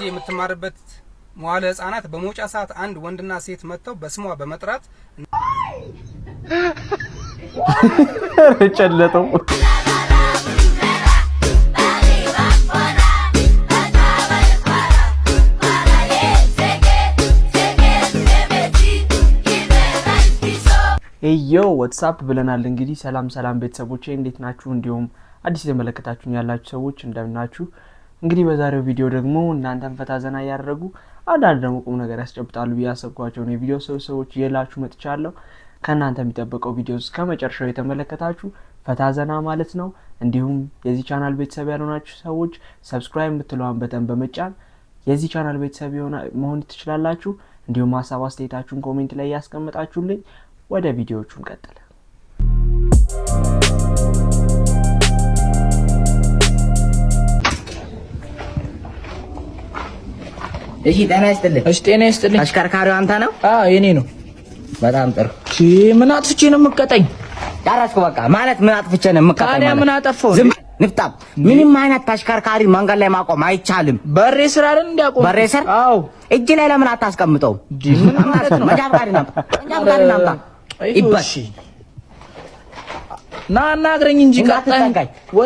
የምትማርበት መዋለ ህፃናት በመውጫ ሰዓት አንድ ወንድና ሴት መጥተው በስሟ በመጥራት ጨለጠው ዮ ዋትስአፕ ብለናል። እንግዲህ ሰላም ቤተሰቦቼ እንዴት ናችሁ? እንዲሁም አዲስ የተመለከታችሁኝ ያላችሁ ሰዎች እንደምናችሁ። እንግዲህ በዛሬው ቪዲዮ ደግሞ እናንተን ፈታ ዘና ያደርጉ አንዳንድ ደግሞ ቁም ነገር ያስጨብጣሉ ያሰብኳቸውን የቪዲዮ ሰዎች ይላችሁ መጥቻለሁ። ከእናንተ የሚጠበቀው ቪዲዮ እስከ መጨረሻው የተመለከታችሁ ፈታ ዘና ማለት ነው። እንዲሁም የዚህ ቻናል ቤተሰብ ያልሆናችሁ ሰዎች ሰብስክራይብ የምትለዋን በተን በመጫን የዚህ ቻናል ቤተሰብ መሆን ትችላላችሁ። እንዲሁም ሀሳብ አስተያየታችሁን ኮሜንት ላይ ያስቀምጣችሁልኝ። ወደ ቪዲዮቹ እንቀጥል። እሺ ጤና ይስጥልኝ። እሺ ጤና ይስጥልኝ። አሽከርካሪው አንተ ነው? አዎ የኔ ነው። በጣም ጥሩ። እሺ ምን አጥፍቼ ነው የምትቀጣኝ? ጨረስኩ በቃ። ማለት ምን አጥፍቼ ነው የምትቀጣኝ? ታዲያ ምን አጠፋው? ዝም ንፍጣም። ምንም አይነት ተሽከርካሪ መንገድ ላይ ማቆም አይቻልም። በሬ ስራ አይደል እንዲያቆም? በሬ ስራ? አዎ። እጅ ላይ ለምን አታስቀምጠው? ምን ማለት ነው? መጃፍቃሪ ናምጣ ይባሽ ና አናግረኝ እንጂ ቀጣይ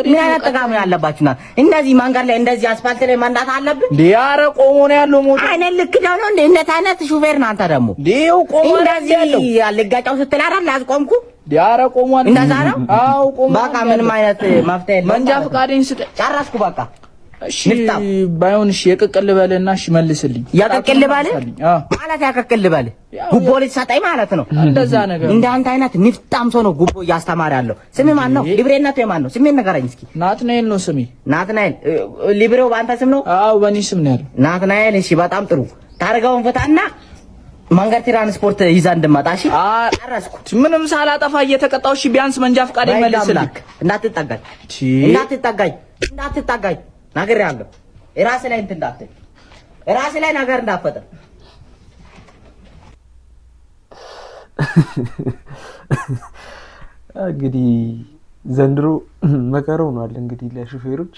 ምን አይነት ጥጋም ያለባችሁና እንደዚህ መንገድ ላይ እንደዚህ አስፋልት ላይ መንዳት አለብን? ዲያረ ቆሞ ነው ያለው ሞት አይነት ልክ ነው እንዴ? እነት አይነት ሹፌር ነው አንተ ደግሞ ዲው ቆሞ እንደዚህ ያልጋጫው ስትል አይደል ያስቆምኩ? ዲያረ ቆሞ ነው እንደዛ ነው? አዎ ቆሞ በቃ ምንም አይነት መፍትሄ የለም። መንጃ ፈቃዴን ስጥ። ጨረስኩ በቃ። እሺ ባይሆን እሺ የቅቅል በለና እሺ መልስልኝ። ያቀቅል በለ ማለት ያቀቅል በለ ጉቦ ልትሰጠኝ ማለት ነው? እንደዛ ነገር እንደ አንተ አይነት ንፍጣም ሰው ነው ጉቦ እያስተማረ ያለው። ስሜ ማን ነው? ሊብሬነቱ የማን ነው? ስሜን ንገረኝ እስኪ። ናትናኤል ነው ስሜ። ናትናኤል። ሊብሬው በአንተ ስም ነው? አዎ በእኔ ስም ነው ያለው። ናትናኤል። እሺ በጣም ጥሩ። ታርጋውን ፍታና መንገድ ትራንስፖርት ይዛ እንድመጣ። እሺ ጨረስኩ። ምንም ሳላጠፋ እየተቀጣው። እሺ ቢያንስ መንጃ ፈቃዴን መልስልኝ። እንዳትጠጋኝ ነግሬሃለሁ። እራስህ ላይ እንትን እንዳትል፣ እራስህ ላይ ነገር እንዳትፈጥር። እንግዲህ ዘንድሮ መከራ ሆኗል። እንግዲህ ለሹፌሮች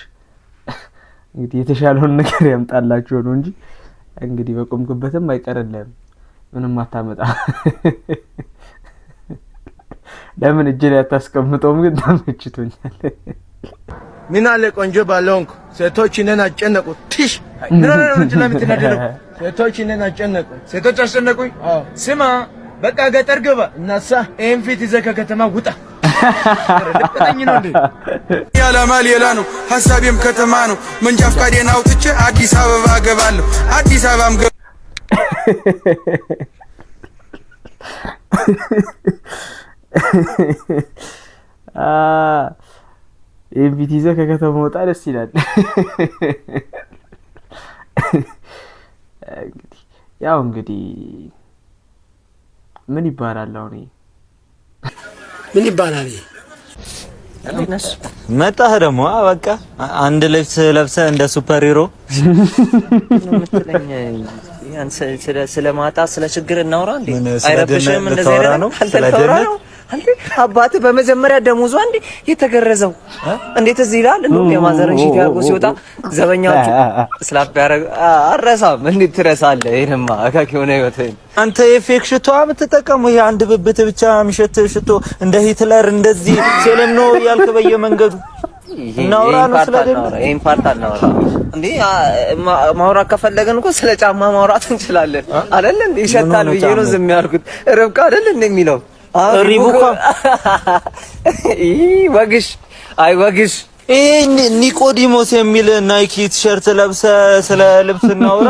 እንግዲህ የተሻለውን ነገር ያምጣላችሁ ነው እንጂ እንግዲህ በቆምክበትም አይቀርልህም፣ ምንም አታመጣ። ለምን እጅ ላይ አታስቀምጠውም? ግን ተመችቶኛል። ምን አለ ቆንጆ ባለንኩ ሴቶች እኔን አጨነቁ። ትሽ ምን ነው እንጂ ለምትነደለው ሴቶች እኔን አጨነቁ። ሴቶች አጨነቁኝ። ስማ በቃ ገጠር ግባ እናሳ ይሄን ፊት ይዘህ ከከተማ ውጣ። ለቀጠኝ ነው እንዴ? ያላማ ሌላ ነው፣ ሐሳቤም ከተማ ነው። መንጃ ፈቃዴን አውጥቼ አዲስ አበባ ገባለሁ። አዲስ አበባም ኤምቢቲ ይዘህ ከከተማ ወጣ ደስ ይላል። እንግዲህ ምን ይባላል? አሁን ምን ይባላል? መጣህ ደግሞ በቃ አንድ ልብስ ለብሰህ እንደ ሱፐር ሂሮ ስለማጣ ስለ ችግር እናውራ እንዴ? አይረብሽም? እንደዚህ ነው አንተ አባቴ በመጀመሪያ ደሞዙ አንዴ የተገረዘው እንዴት እዚህ ይላል? እንደውም የማዘርን ሺት ያርጎ ሲወጣ ዘበኛዎቹ ስላፕ ያረግ አረሳም። እንዴት ትረሳለህ? ይሄንማ አካኪ ሆነ ይወተኝ አንተ የፌክ ሽቶ የምትጠቀመው ይሄ አንድ ብብት ብቻ የሚሸት ሽቶ እንደ ሂትለር እንደዚህ ሴለም ነው ያልክ በየመንገዱ እናውራ ነው ስለደረሰ ይሄን ፓርት አናውራ እንዴ? ማውራት ከፈለገን እኮ ስለ ጫማ ማውራት እንችላለን አይደል እንዴ? ይሸታል ብዬ ነው ዝም ያልኩት። ርብቃ አይደል እንዴ የሚለው ሪቡካ ወግሽ ወግሽ ኒቆዲሞስ የሚል ናይኪ ቲሸርት ለብሰ ስለ ልብስ እናውራ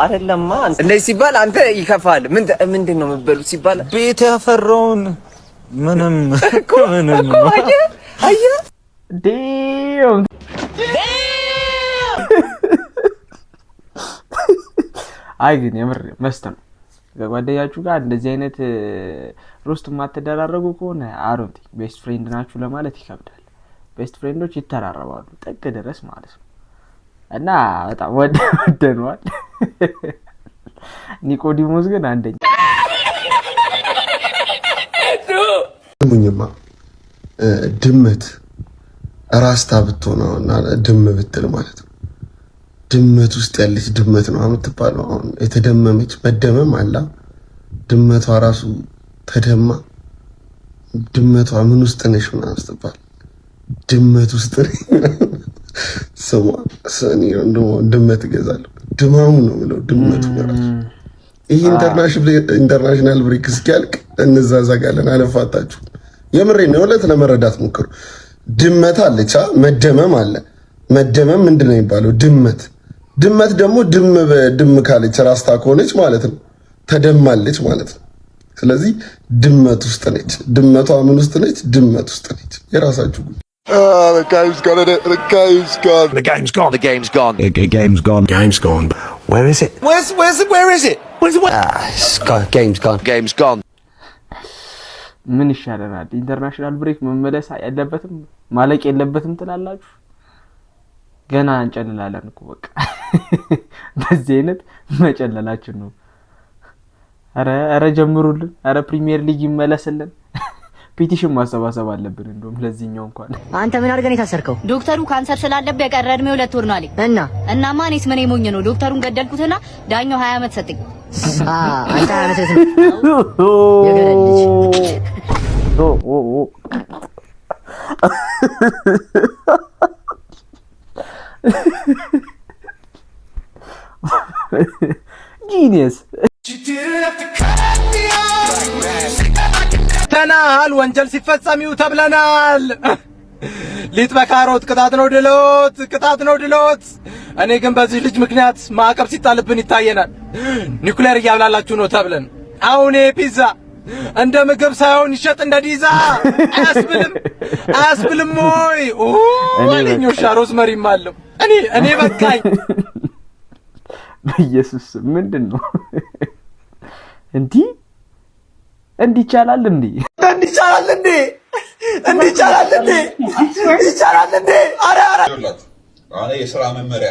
አይደለማ። እንደዚህ ሲባል አንተ ይከፋል። ምንድነው የምትበሉት ሲባል ቤት ያፈራውን ምንም አየ ዴም አይ ግን የምር መስተ ነው። ከጓደኛችሁ ጋር እንደዚህ አይነት ሮስት ማተደራረጉ ከሆነ አሮንቲ ቤስት ፍሬንድ ናችሁ ለማለት ይከብዳል። ቤስት ፍሬንዶች ይተራረባሉ ጥግ ድረስ ማለት ነው። እና በጣም ወደነዋል። ኒቆዲሞስ ግን አንደኛ ሙኝማ ድመት ራስታ ብትሆነውና ድም ብትል ማለት ነው። ድመት ውስጥ ያለች ድመት ነው የምትባለው። አሁን የተደመመች መደመም አላ ድመቷ ራሱ ተደማ ድመቷ ምን ውስጥ ነሽ ምናምን ስትባል ድመት ውስጥ ነኝ ሰው ሰኒ እንደው ድመት ገዛለሁ ድማሙ ነው ብለው ድመቱ ራሱ ይሄ ኢንተርናሽናል ብሬክ እስኪያልቅ እንዛዛጋለን። አለፋታችሁ የምሬን ነው። ለመረዳት ሞክሩ። ድመት አለች መደመም አለ። መደመም ምንድነው የሚባለው? ድመት ደግሞ ድም ካለች ራስታ ከሆነች ማለት ነው ተደማለች ማለት ነው። ስለዚህ ድመት ውስጥ ነች። ድመቷ ምን ውስጥ ነች? ድመት ውስጥ ነች። የራሳችሁ ጉዳይ። The game's gone, isn't it? The game's gone. The game's gone. The game's gone. The game's gone. Game's gone. Where is it? Where is it? It's gone. Game's gone. Game's gone. ምን ይሻለናል? ኢንተርናሽናል ብሬክ መመለስ ያለበትም ማለቅ የለበትም ትላላችሁ? ገና እንጨልላለን እኮ በቃ በዚህ አይነት መጨለላችን ነው። አረ ጀምሩልን። አረ ፕሪሚየር ሊግ ይመለስልን። ፒቲሽን ማሰባሰብ አለብን። እንደውም ለዚህኛው እንኳን አንተ ምን አድርገን የታሰርከው? ዶክተሩ ካንሰር ስላለበት የቀረ እድሜው 2 ወር ነው አለኝ። እና ማንስ ምን ሞኝ ነው? ዶክተሩን ገደልኩትና ዳኛው 20 ዓመት ሰጠኝ። አንተ 20 ዓመት የገረልች ጂኒየስ ተናል ወንጀል ሲፈጸሚው ተብለናል። ሊጥ በካሮት ቅጣት ነው ድሎት። እኔ ግን በዚህ ልጅ ምክንያት ማዕቀብ ሲጣልብን ይታየናል። ኒውክሌር እያብላላችሁ ነው ተብለን አሁን ፒዛ እንደ ምግብ ሳይሆን ይሸጥ እንደ ዲዛ አያስብልም ወይ? ወለኞሻ ሮዝመሪም አለው። እኔ በቃኝ። በኢየሱስ ምንድነው እንዲህ ይቻላል እንዴ? አረ አነ የሥራ መመሪያ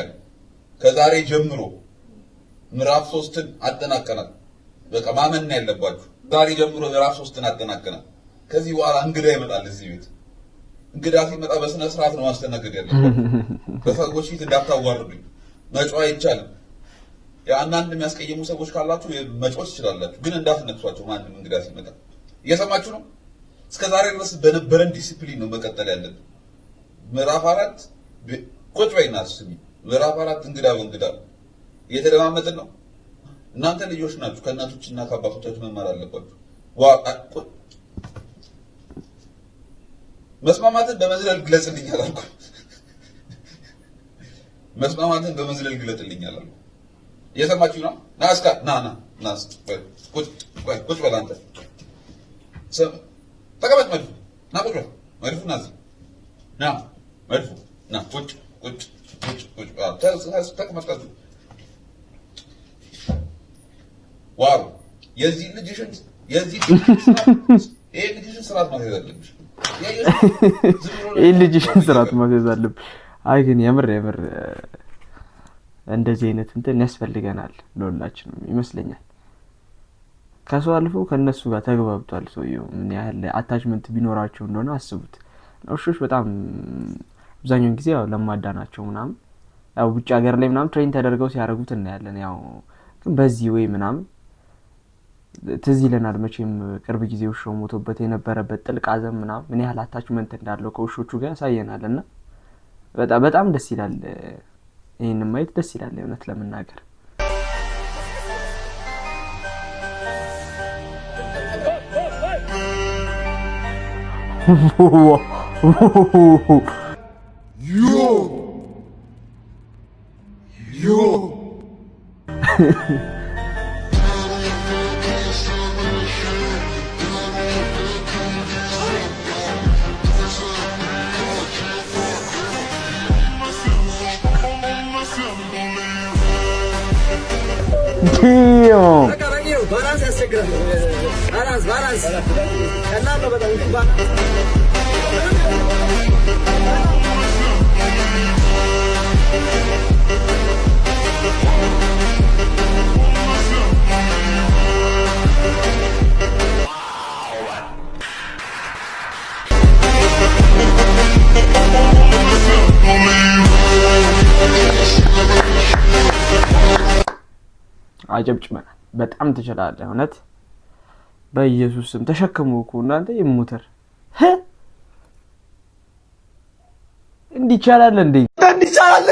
ከዛሬ ጀምሮ ምዕራፍ 3ን አጠናቀናል። በቃ ማመን ያለባችሁ ዛሬ ጀምሮ ምዕራፍ 3ን አጠናቀናል። ከዚህ በኋላ እንግዳ ይመጣል እዚህ ቤት። እንግዳ ሲመጣ በስነ ስርዓት ነው ማስተናገድ ያለባችሁ። በሰዎች ፊት እንዳታዋርዱኝ። መጫወት አይቻልም። አንዳንድ የሚያስቀየሙ ሰዎች ካላችሁ መጫወት ትችላላችሁ፣ ግን እንዳትነክሷቸው ማንንም እንግዳ ሲመጣ። እየሰማችሁ ነው? እስከዛሬ ድረስ በነበረን ዲሲፕሊን ነው መቀጠል ያለብን። ምዕራፍ 4 ቁጭ በይና ስሚ። ምዕራፍ 4 እንግዳ በእንግዳ እየተደማመጥን ነው። እናንተ ልጆች ናችሁ፣ ከእናቶችና ከአባቶቻችሁ መማር አለባችሁ። መስማማትን በመዝለል ግለጽልኝ አላልኩ። መስማማትን በመዝለል ግለጽልኝ አላልኩ። እየሰማችሁ ነው? ናስካ ና ቁጭ በል አንተ። ተቀመጥ መድፉ ና ቁጭ በል መድፉ ና መድፉ ና ቁጭ ተቀመጥ። ዋው የዚህ ልጅሽን ስርዓት ማስያዝ አለብሽ። ይሄ ልጅሽን ስርዓት ማስያዝ አለብሽ። አይ ግን የምር እንደዚህ አይነት እንትን ያስፈልገናል ለሁላችንም ይመስለኛል። ከሰው አልፎ ከነሱ ጋር ተግባብቷል ሰውየው። ምን ያህል አታችመንት ቢኖራቸው እንደሆነ አስቡት። ውሾች በጣም አብዛኛውን ጊዜ ያው ለማዳ ናቸው ምናምን፣ ያው ውጭ ሀገር ላይ ምናምን ትሬን ተደርገው ሲያደርጉት እናያለን። ያው ግን በዚህ ወይ ምናምን ትዝ ይለናል መቼም ቅርብ ጊዜ ውሻው ሞቶበት የነበረበት ጥልቅ ሐዘን ምናምን ምን ያህል አታችመንት እንዳለው ከውሾቹ ጋር ያሳየናልና በጣም ደስ ይላል። ይሄን ማየት ደስ ይላል እውነት ለመናገር። Yo Damn. Balance ያስቸግራል። ባላንስ ቀላል ነው በጣም ባላንስ አጨብጭበናል። በጣም ትችላለህ እውነት በኢየሱስ ስም ተሸከሙ እኮ እናንተ የሞተር እንዲቻላል እንዴ ይቻላል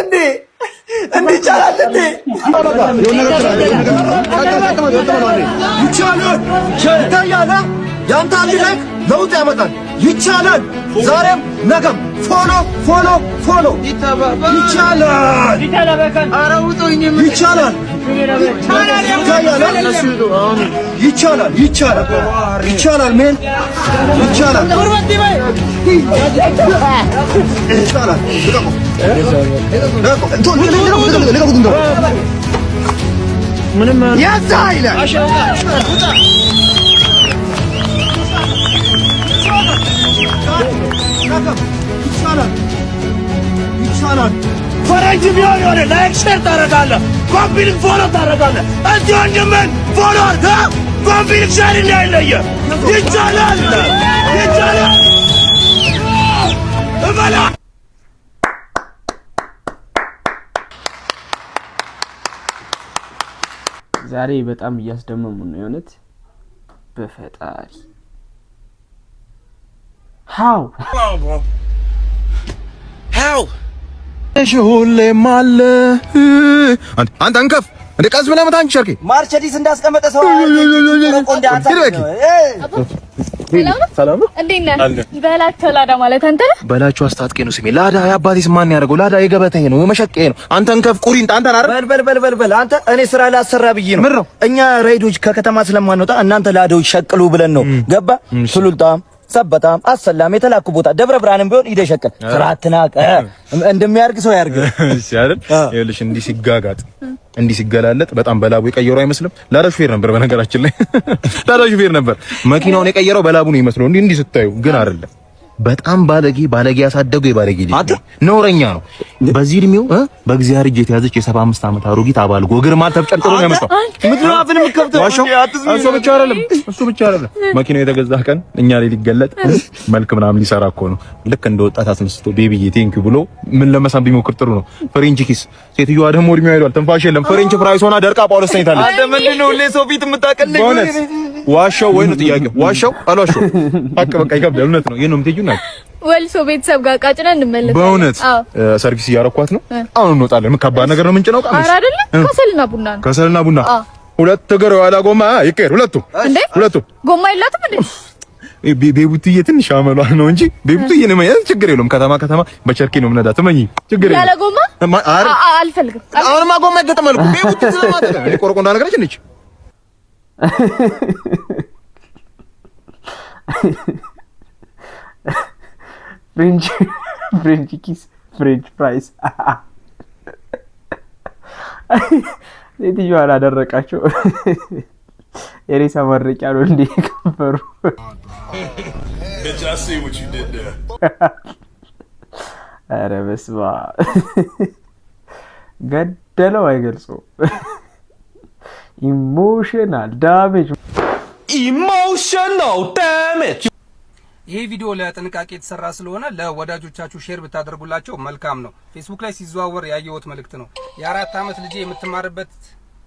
ያንተ አንድ ላይክ ለውጥ ያመጣል ይቻላል ዛሬም ነገም ፎሎ ይቻላል ይቻላል ሜን ይቻላል ምንም ያዛ ይላል ይቻላል ፈረንጅ ቢሆን የሆነ ላይክ ሼር ታደርጋለህ ኮፒሊንግ ፎሎ ታደርጋለህ አንተ ወንድምን ፎሎ አድርጋ ኮፒሊንግ ሼር እንዳይለየ ይቻላል እበላ ዛሬ በጣም እያስደመሙ ነው የሆነት በፈጣሪ how እሺ ሁሌ ማለ አንተ አንከፍ እንደ ቀስ ብለህ መታን ሸርኪ ማርቸዲስ እንዳስቀመጠ ሰው ቆንዳ አንተ ሰላም ነው እንዴት ነህ? በላቸው ላዳ ማለት አንተ ነህ? በላቸው አስታጥቄ ነው ስሜ። ላዳ የአባቴስ ማን ያደርገው? ላዳ የገበተህ ነው የመሸቀዬ ነው። አንተን ከፍ ቁሪንት አንተን አረ በል አንተ እኔ ስራ ላሰራ ብዬ ነው። እኛ ራይዶች ከከተማ ስለማንወጣ እናንተ ላዳዎች ሸቅሉ ብለን ነው። ገባ ሱሉልታም ሰበታም አሰላም የተላኩ ቦታ ደብረ ብርሃንም ቢሆን ይደሸቀል ስራትናቀ እንደሚያርግ ሰው ያርግ። እሺ አይደል? ይኸውልሽ እንዲህ ሲጋጋጥ እንዲህ ሲገላለጥ በጣም በላቡ የቀየረው አይመስልም? ላዳ ሹፌር ነበር በነገራችን ላይ ላዳ ሹፌር ነበር። መኪናውን የቀየረው በላቡ ነው ይመስለው እንዲህ ስታዩ ግን አይደለም። በጣም ባለጌ ያሳደገው የባለጌ ልጅ ነውረኛ ነው። በዚህ እድሜው በእግዚአብሔር እጅ የተያዘች የ75 ዓመት አሮጊት አባል ጎግር ማል ተጨርጥሮ ነው ያመጣው። ምድራፍን ምከፍተው እሱ ብቻ አይደለም መኪናው የተገዛ ቀን እኛ ላይ ሊገለጥ መልክ ምናምን ሊሰራ እኮ ነው። ልክ እንደ ወጣት አስነስቶ ቤቢዬ ቴንኪው ብሎ ምን ለመሳም ቢሞክር ጥሩ ነው። ፍሬንች ኪስ ሴትዮዋ ደግሞ እድሜዋ ሄዷል፣ ትንፋሽ የለም። ፍሬንች ፍራይስ ሆና ደርቃ ጳውሎስ ተኝታለች። አንተ ምንድነው ለሰው ፊት የምታቀልኝ? ዋሻው ወይ ነው ጥያቄው? ዋሻው አልዋሻው በቃ ይከብዳል። እውነት ነው። ይሄ ነው የምትሄጂው ናት ወልሶ ቤተሰብ ጋር ቃጭና እንመለስ። በእውነት ሰርቪስ እያረኳት ነው። አሁን እንወጣለን። ምን ከባድ ነገር ነው የምንጭነው? ኧረ አይደለም ከሰልና ቡና ሁለት እግር የኋላ ጎማ ይቀር። ሁለቱ ጎማ የላትም እንዴ? ቤቡትዬ ትንሽ አመሏ ነው እንጂ ቤቡትዬ ነው ማለት ችግር የለውም። ከተማ በቸርኪ ነው የምነዳት። እመኚ ችግር የለውም። ያለ ጎማ አልፈልግም። አሁንማ ጎማ ይገጠማል እኮ ቤቡት ስለማለት ነው። ቆርቆንዳ ነገር ነች። ፍሬንች ኪስ ፍሬንች ፍራይስ ሴትዮዋን አደረቃቸው። የሬሳ ማድረቂያ ነው እንዴ ከፈሩ? ኧረ በስመ አብ ገደለው አይገልጸውም። ኢሞሽናል ዳሜጅ ይሄ ቪዲዮ ለጥንቃቄ የተሰራ ስለሆነ ለወዳጆቻችሁ ሼር ብታደርጉላቸው መልካም ነው። ፌስቡክ ላይ ሲዘዋወር ያየሁት መልእክት ነው። የ4 ዓመት ልጅ የምትማርበት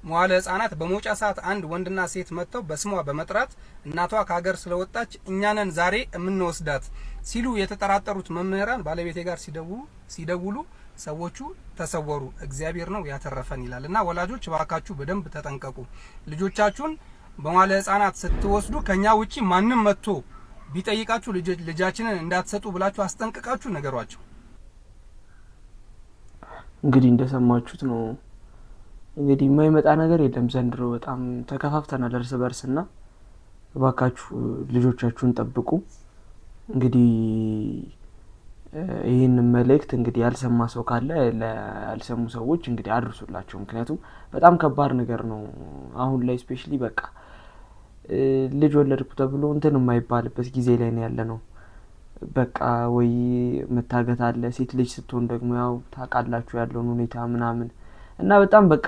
መዋለ ህጻናት በመውጫ ሰዓት አንድ ወንድና ሴት መጥተው በስሟ በመጥራት እናቷ ከሀገር ስለወጣች እኛንን ዛሬ የምንወስዳት ሲሉ የተጠራጠሩት መምህራን ባለቤቴ ጋር ሲደውሉ ሰዎቹ ተሰወሩ። እግዚአብሔር ነው ያተረፈን ይላል። እና ወላጆች ባካችሁ በደንብ ተጠንቀቁ። ልጆቻችሁን በመዋለ ህጻናት ስትወስዱ ከኛ ውጪ ማንም መጥቶ ቢጠይቃችሁ ልጃችንን እንዳትሰጡ ብላችሁ አስጠንቅቃችሁ ነገሯቸው። እንግዲህ እንደሰማችሁት ነው። እንግዲህ የማይመጣ ነገር የለም ዘንድሮ። በጣም ተከፋፍተናል እርስ በርስና ባካችሁ ልጆቻችሁን ጠብቁ። እንግዲህ ይህን መልእክት እንግዲህ ያልሰማ ሰው ካለ ያልሰሙ ሰዎች እንግዲህ አድርሱላቸው። ምክንያቱም በጣም ከባድ ነገር ነው አሁን ላይ ስፔሻሊ በቃ ልጅ ወለድኩ ተብሎ እንትን የማይባልበት ጊዜ ላይ ነው ያለ ነው። በቃ ወይ መታገት አለ። ሴት ልጅ ስትሆን ደግሞ ያው ታውቃላችሁ ያለውን ሁኔታ ምናምን እና በጣም በቃ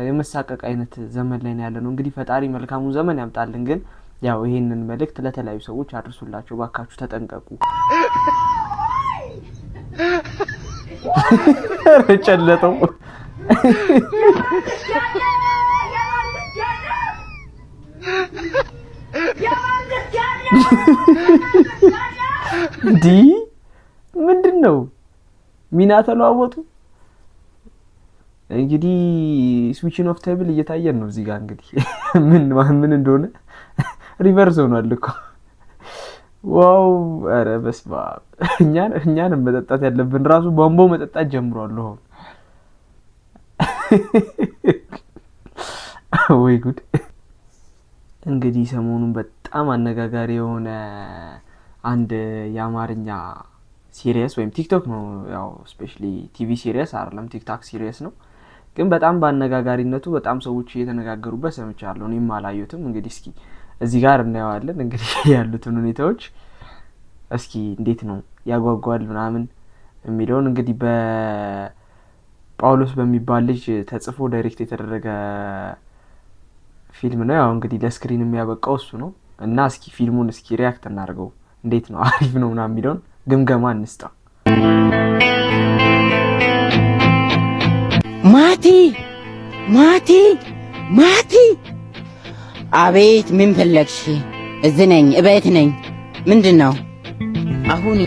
የመሳቀቅ አይነት ዘመን ላይ ነው ያለ ነው። እንግዲህ ፈጣሪ መልካሙን ዘመን ያምጣልን። ግን ያው ይሄንን መልእክት ለተለያዩ ሰዎች አድርሱላቸው ባካችሁ፣ ተጠንቀቁ። ረጨለጠው እንዲ ምንድነው ሚና ተለዋወጡ። እንግዲህ ስዊችን ኦፍ ቴብል እየታየን ነው እዚህ ጋር እንግዲህ ምን እንደሆነ ሪቨርስ ሆኗል እኮ ዋው! ኧረ በስመ አብ! እኛን መጠጣት ያለብን ራሱ ቧንቧ መጠጣት ጀምሯል አሁን። ወይ ጉድ! እንግዲህ ሰሞኑን በጣም አነጋጋሪ የሆነ አንድ የአማርኛ ሲሪየስ ወይም ቲክቶክ ነው ያው ስፔሻሊ ቲቪ ሲሪየስ አይደለም ቲክቶክ ሲሪየስ ነው ግን በጣም በአነጋጋሪነቱ በጣም ሰዎች እየተነጋገሩበት ሰምቻለሁ። እኔም አላየሁትም። እንግዲህ እስኪ እዚህ ጋር እናየዋለን እንግዲህ ያሉትን ሁኔታዎች እስኪ እንዴት ነው ያጓጓል ምናምን የሚለውን እንግዲህ በጳውሎስ በሚባል ልጅ ተጽፎ ዳይሬክት የተደረገ ፊልም ነው። ያው እንግዲህ ለስክሪን የሚያበቃው እሱ ነው እና እስኪ ፊልሙን እስኪ ሪያክት እናድርገው እንዴት ነው አሪፍ ነው ምናምን የሚለውን ግምገማ እንስጠው። ማቲ አቤት ምን ፈለግሽ? እዚህ ነኝ እቤት ነኝ። ምንድነው አሁን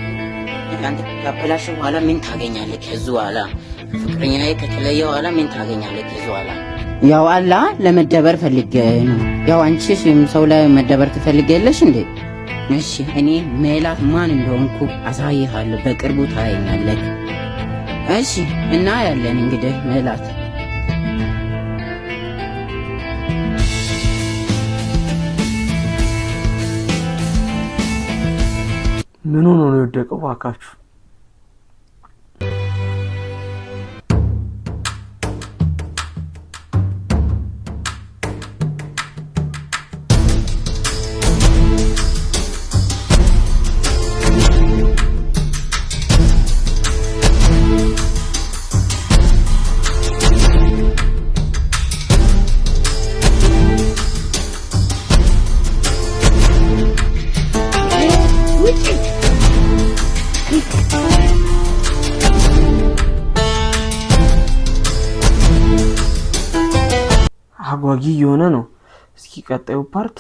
አንተ ካበላሽ በኋላ ምን ታገኛለህ? ከዚህ በኋላ ፍቅረኛዬ ከተለየ በኋላ ምን ታገኛለህ? ከዚህ በኋላ ያው አላ ለመደበር ፈልጌ ነው። ያው አንቺስ ሰው ላይ መደበር ትፈልጊያለሽ እንዴ? እሺ እኔ ሜላት ማን እንደሆንኩ አሳይሃለሁ። በቅርቡ ታየኛለህ። እሺ እና ያለን እንግዲህ ሜላት ምን ሆኖ ነው የወደቀው? ባካችሁ አጓጊ የሆነ ነው። እስኪ ቀጣዩ ፓርት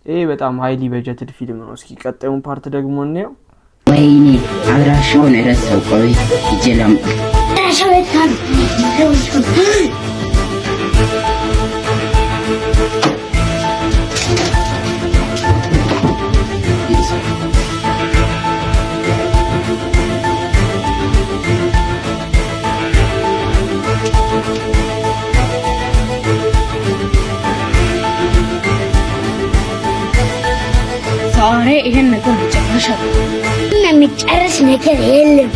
ይሄ በጣም ሃይሊ በጀትድ ፊልም ነው። እስኪ ቀጣዩን ፓርት ደግሞ እንየው። ወይኔ አድራሻውን ረሳው። ቆይ ይጀላም አድራሻው የታል? ዛሬ ይሄን ነገር መጨረሻው የሚጨርስ ነገር የለም።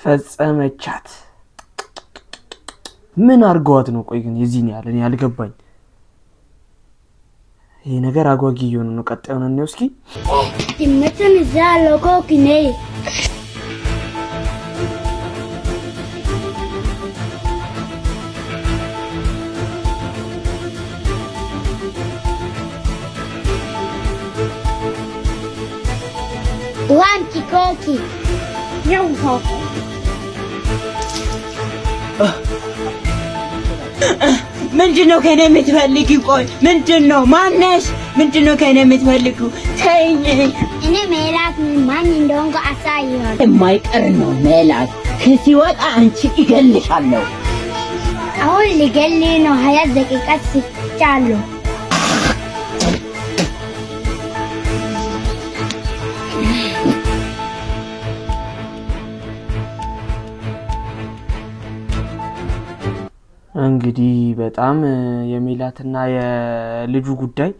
ፈጸመቻት። ምን አርገዋት ነው? ቆይ ግን የዚህን ያህል እኔ አልገባኝ። ይሄ ነገር አጓጊ እየሆነ ነው። ቀጣዩን እንየው እስኪ። ድመትን እዛ ሎኮኪኔ ዋንቲ ኮኪ ነው ኮኪ ምንድነው ከኔ የምትፈልጊው? ቆይ ምንድነው? ማነሽ? ምንድነው ከኔ የምትፈልጊው? ተይኝ። እኔ ሜላት ማን እንደሆንኩ አሳይሃለሁ። የማይቀር ነው ሜላት። ሲወጣ አንቺ እገልሻለሁ። አሁን ልገልህ ነው። 20 ደቂቃ ስጫለሁ። እንግዲህ በጣም የሜላትና የልጁ ጉዳይ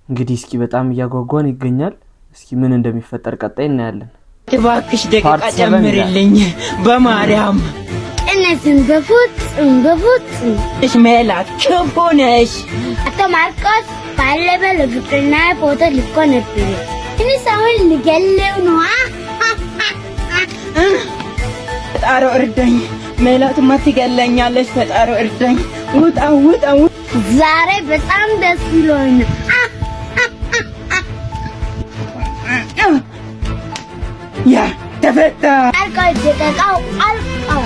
እንግዲህ እስኪ በጣም እያጓጓን ይገኛል። እስኪ ምን እንደሚፈጠር ቀጣይ እናያለን። እባክሽ ደቂቃ ጨምርልኝ በማርያም። እነዚህን በፉት እሽ ሜላት ክፉ ነሽ። አቶ ማርቆስ ባለፈው ለፍቅርና ፎቶ ልኮ ነበር። እኔ ሰውን ልገለው ነው። ፈጣሪ እርዳኝ። ሜላትማ ትገለኛለች። ፈጣሪ እርዳኝ። ውጣ። ዛሬ በጣም ደስ ብሎኛል። ያ ተፈታ። አልቀው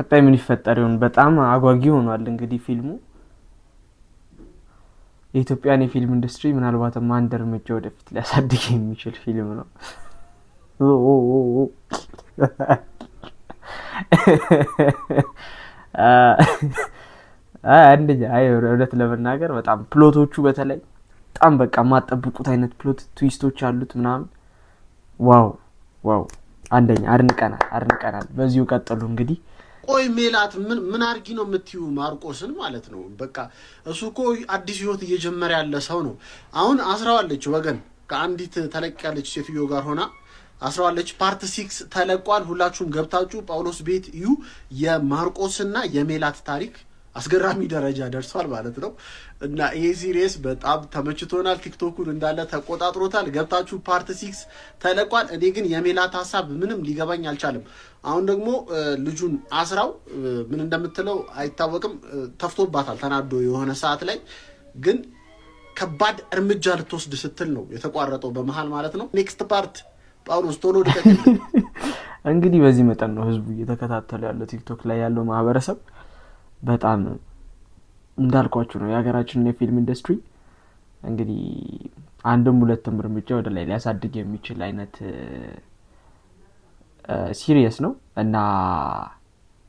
ቀጣይ ምን ይፈጠር ይሆን? በጣም አጓጊ ሆኗል። እንግዲህ ፊልሙ የኢትዮጵያን የፊልም ኢንዱስትሪ ምናልባትም አንድ እርምጃ ወደፊት ሊያሳድግ የሚችል ፊልም ነው። አንደኛ እውነት ለመናገር በጣም ፕሎቶቹ በተለይ በጣም በቃ ማጠብቁት አይነት ፕሎት ትዊስቶች አሉት ምናምን። ዋው አንደኛ አድንቀናል። በዚሁ ቀጥሉ እንግዲህ። ቆይ ሜላት ምን አርጊ ነው የምትዩ ማርቆስን ማለት ነው? በቃ እሱ እኮ አዲስ ህይወት እየጀመረ ያለ ሰው ነው። አሁን አስራዋለች ወገን ከአንዲት ተለቅ ያለች ሴትዮ ጋር ሆና አስራዋለች። ፓርት 6 ተለቋል። ሁላችሁም ገብታችሁ ጳውሎስ ቤት እዩ። የማርቆስና የሜላት ታሪክ አስገራሚ ደረጃ ደርሷል ማለት ነው። እና ይሄ ሲሪየስ በጣም ተመችቶናል። ቲክቶኩን እንዳለ ተቆጣጥሮታል። ገብታችሁ ፓርት 6 ተለቋል። እኔ ግን የሜላት ሀሳብ ምንም ሊገባኝ አልቻለም። አሁን ደግሞ ልጁን አስራው ምን እንደምትለው አይታወቅም። ተፍቶባታል ተናዶ የሆነ ሰዓት ላይ ግን ከባድ እርምጃ ልትወስድ ስትል ነው የተቋረጠው በመሃል ማለት ነው። ኔክስት ፓርት ጳውሎስ ቶሎ ልቀጥል። እንግዲህ በዚህ መጠን ነው ህዝቡ እየተከታተለ ያለው ቲክቶክ ላይ ያለው ማህበረሰብ። በጣም እንዳልኳችሁ ነው የሀገራችን የፊልም ኢንዱስትሪ እንግዲህ አንድም ሁለትም እርምጃ ወደ ላይ ሊያሳድግ የሚችል አይነት ሲሪየስ ነው እና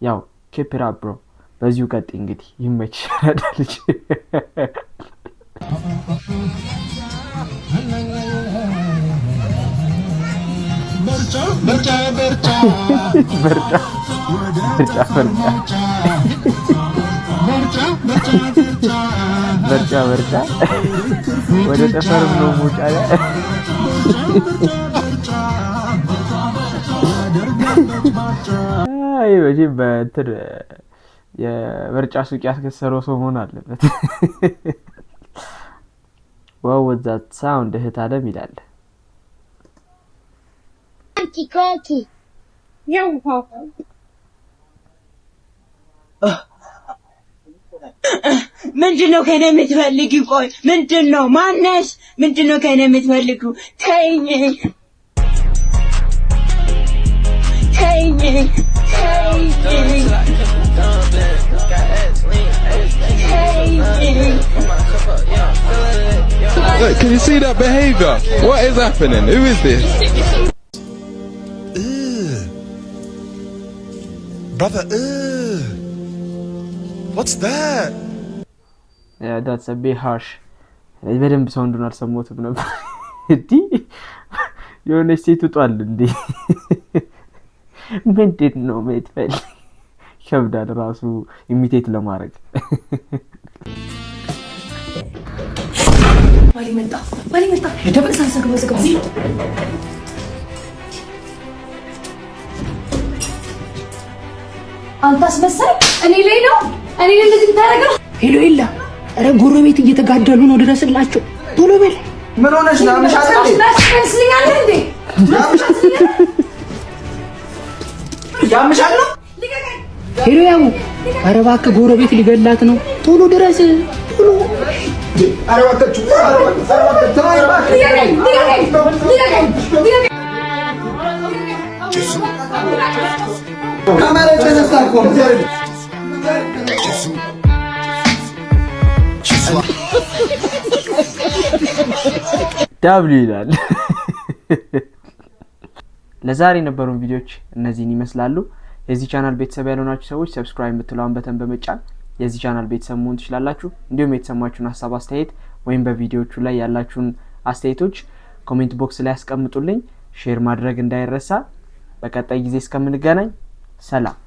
ያው ኬፕ ኢት አፕ ብሮ። በዚሁ ቀጥ እንግዲህ ይመች ልጅ በርጫ ወደ ጠፈር ነው ሙጫ ላይ አይ ወጂ በእንትን የበርጫ ሱቅ ያስከሰረው ሰው መሆን አለበት። ዋው ወዛት ሳውንድ እህት አለም ይላል። ኮኪ ያው ምንድነው ከኔ የምትፈልጊው? ቆይ ምንድነው? ማነሽ? ምንድነው ከኔ የምትፈልጊው? ተይኝ። Look, can you see that behavior? What is happening? Who is this? Brother, what's that? Yeah, that's a bit harsh. በደንብ ሳውንዱን አልሰማሁትም ነበር። እንዴ የሆነ ሴት ውጧል እንዴ? ምንድን ነው የምትፈልግ? ይከብዳል ራሱ ኢሚቴት ለማድረግ። ማሊ መጣ ደብል ሳንሰግበ ዘግበዚ አንተ አስመሳይ እኔ ላይ እንደዚህ ታረጋው። ሄሎ ይላ ኧረ ጎረቤት እየተጋደሉ ነው፣ ድረስላቸው ቶሎ በል። ምን ሆነሽ ነው? ያምሻል ነው? ሄሎ ያሙ ኧረ እባክህ ጎረቤት ሊገላት ነው፣ ቶሎ ድረስ ቶሎ። ኧረ እባክህ ከመሬት ተነስታ እኮ ዳብሊው ይላል። ለዛሬ የነበሩን ቪዲዮዎች እነዚህን ይመስላሉ። የዚህ ቻናል ቤተሰብ ያልሆናችሁ ሰዎች ሰብስክራይብ የምትለውን በተን በመጫን የዚህ ቻናል ቤተሰብ መሆን ትችላላችሁ። እንዲሁም የተሰማችሁን ሀሳብ አስተያየት ወይም በቪዲዮቹ ላይ ያላችሁን አስተያየቶች ኮሜንት ቦክስ ላይ አስቀምጡልኝ። ሼር ማድረግ እንዳይረሳ። በቀጣይ ጊዜ እስከምንገናኝ ሰላም።